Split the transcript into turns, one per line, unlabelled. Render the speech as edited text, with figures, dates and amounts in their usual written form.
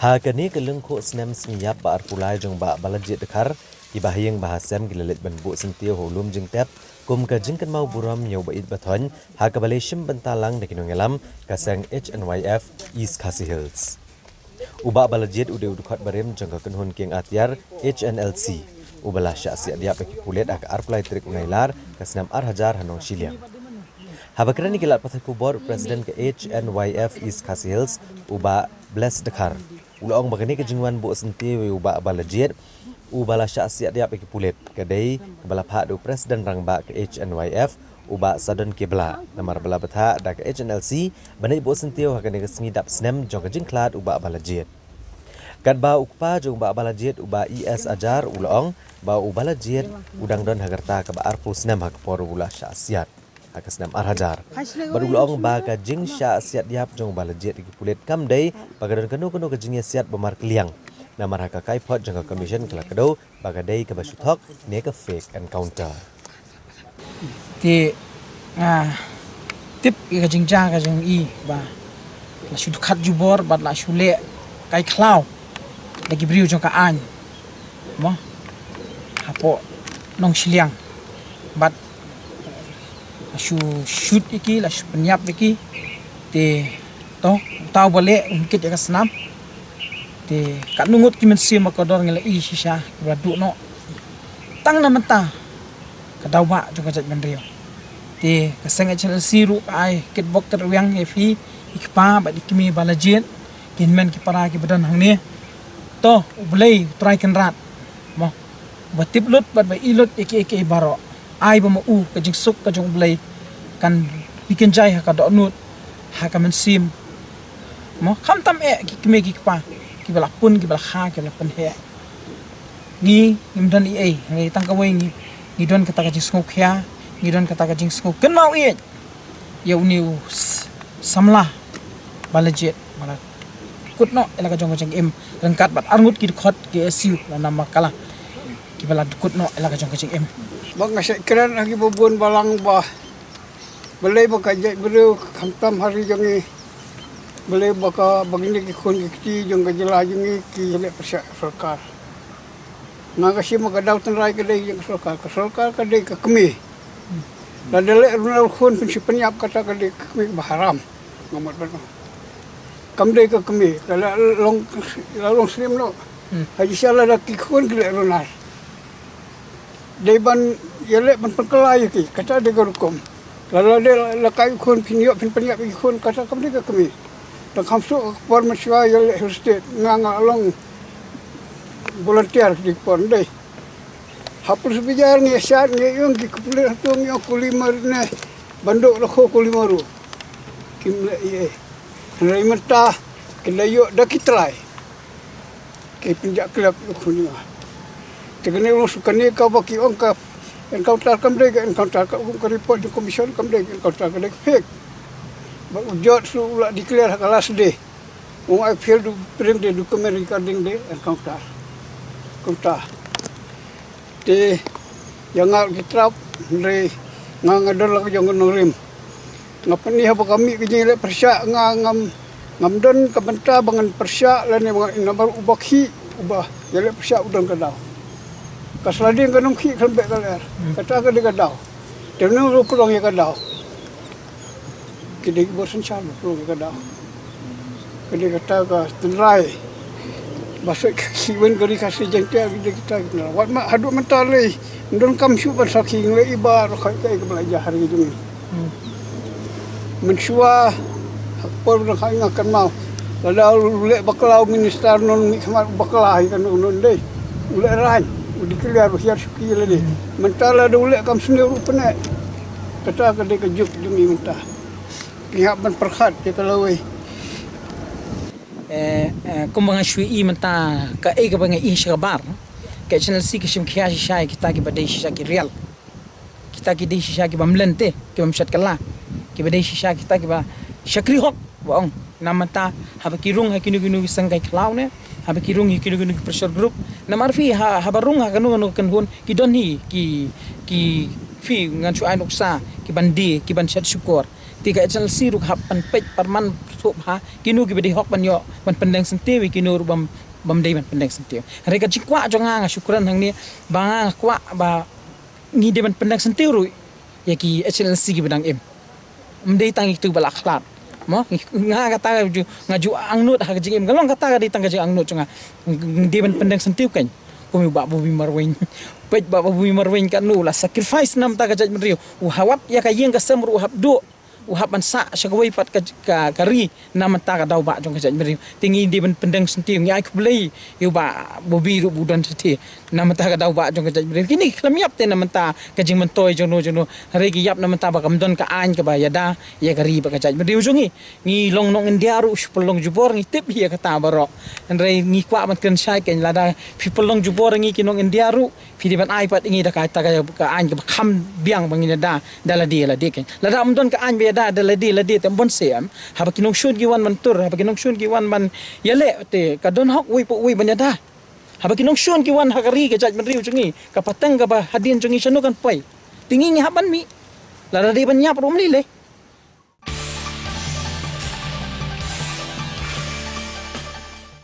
Hakani kelengko snem sngiyap ba arpulai jong ba balajit dekar ibahiyeng bahasan gilalit banbu sentia holum jeng tep kum ka jingkan mau buram nyau bait bathon hakabaleshim bentalang de kinongelam kasang HNYF East Khasi Hills. Uba balajit ude udukhat barem jong ka kenhun king atyar HNLC. Ubala sya sia dia peki pulet ak arpulai trik ungailar kasnam arhajar hanong shiliang. Habakrani kilat pathai kubor presiden ke HNYF East Khasi Hills uba bless dekar. Ulang bagani kejingwan bu senti uba balajit ubala sya sia dia peki pulet kedai kebala phadu presiden rangba ke HNYF uba sadon kibla namar bala betha da ke HNLC banai bu senti hakani kesengi dap snem jong kejingklat uba balajit. Kadba ukpa jong ba balajit uba ES ajar ulang ba ubalajit udang don hagarta ke ba arpu snem hak por ula sya siat akas nam arhajar. Barulang baga jing sya siat diap jong balajit iki pulit kam day pagadan kanu ke jingnya siat bemar keliang. Namar haka kaipot jong ka commission kelak kedo baga day ke basuthok ne ke fake encounter.
Ti tip ka jingja ka jong I ba la shu khat jubor bat la shu le kai khlau lagi briu jong ka an mo hapo nong shiliang bat shu shoot iki la shu penyap iki te to tau balik mungkin ya senam te kat nungut ki mensi makodor ngela I shisha badu no tang na menta ka dawa jong jat benrio te kasang channel siru ai kit bok ter wiang fi ikpa ba dikimi balajin kinmen ki para ki badan hangne to ublei try kan rat mo batip lut bat ba ilut iki baro ai ba u ka jing suk ka jong blai kan bikin jai ha ka do nut ha ka men sim mo kham tam ki kme ki pa ki bala pun ki bala kha ki bala pen he ni imdan I ngai tang ka wei ni don kata ka jing suk khya ni don kata ka jing suk ken mau I ya uniu samla balajit mala kut no ela ka jong em rengkat bat arngut ki khot ki siu la nama kala ki bala kut no ela ka jong em
bang ngasih keren lagi bubun balang bah boleh bakajai beliau kamtam hari jangi boleh baka bagini kikun kiki jong kajela jangi ki lek persia sarkar ngagasi magadau tenrai kedai jong sarkar kedai ke kemi dan lek runal khun penyap kata kedai kemi baharam ngamat benar kamdai ke kemi kalau long srim no haji salah dak kikun kelek runal Deban yelek ban perkelai ki kata de garukum lalu de lakai khun pinyok penyap khun kata kam de kami tak kamsu por maswa yelek state nganga along volunteer di pon de hapus bijar ni syat ni yung ki kupule tu mi kulimar ne banduk lako kulimaru kimle ye raimata kelayo dakitrai ke pinjak kelap khun Tegane lo sukani ka baki ongka encounter kamdai ke encounter ka report di commission kamdai encounter ka fake ba ujot su ula declare kelas de wong I feel to bring the document regarding the encounter te yang kitrap re ngangadol la jong norim ngapani haba kami ke jile persya ngam don ka benta bangan persya lan nomor ubakhi ubah jile persya udang kadau Kasladin kanong ki sampai kaler. Kata ka di kadaw. Terno ro kulong ya kadaw. Kidi bosan chalo ro kadaw. Kidi kata ka tenrai. Basuk siwen gari kasih jengkel kidi kita kenal. Wat ma hadu mentale. Ndon kam syu ban saking le ibar kai belajar hari itu. Mensua por kai ngakan mau. Lalu le baklau minister non mi khamar baklah kan non dei. Ule ran dikeliar hiar suki lagi mentala ada ulek kam sendiri rupanya kata kedai kejuk demi mentah pihak ban perkhat dia kalau
kumbang shui menta ka ka bang I shabar ka channel si kishim khya shai kita ki badai shisha ki real kita ki dei shisha ki bamlente ki bamshat kala ki badai shisha kita ki ba shakri hok bang namata haba ki rung ha kinu sangai khlau ne haba ki rung kinu pressure group namar fi habarung ha kanu hun ki doni ki fi ngan chu ai noksa ki bandi ki ban shat syukur tiga HLC ruk hap pan pej parman sup ha kinu ki bedi hok pan yo pan pendeng sentiu kinu ru bam dei pan pendeng sentiu reka jikwa jonga syukran hang ni banga kwa ba ngi de pan pendeng sentiu ru ya ki HLC ki bedang em mdei tang itu balak khlat mo nga kata ngaju angnut ha jing em galong kata di tang angnut jonga de pan pendeng sentiu kan kumi ba bu marwin pej ba bu marwin kan nu la sacrifice nam ta kajat meriu hawap ya kayeng ka semru hap do uhapan sa syagawai pat ka kari nama ta ka daw ba jong kajat meriu tingi di pendeng sentiu ngi ai kubelai yu ba bobi ru budan seti nama ta ka daw ba jong kajat meriu kini klamiap te nama ta kajing mentoy jono hari ki yap nama ta ba kamdon ka an ka ba yada ya kari ba kajat meriu jongi ngi long nong india ru pelong jubor ngi tip ya kata barok andre ngi kwa man kan sai ken lada pi pelong jubor ngi kinong india ru pi di ban ai pat ngi da ka ta ka an ka kham biang bangin da dala di la dik lada amdon ka an da ladi tembon seam haba kinong shun giwan mantur haba kinong shun giwan man yale te kadon hok wi banyada haba kinong shun giwan hakari ke jaj meriu jungi ka patang ka ba hadin jungi sanu kan pai tingi ngi haban mi la di ban nyap rum li le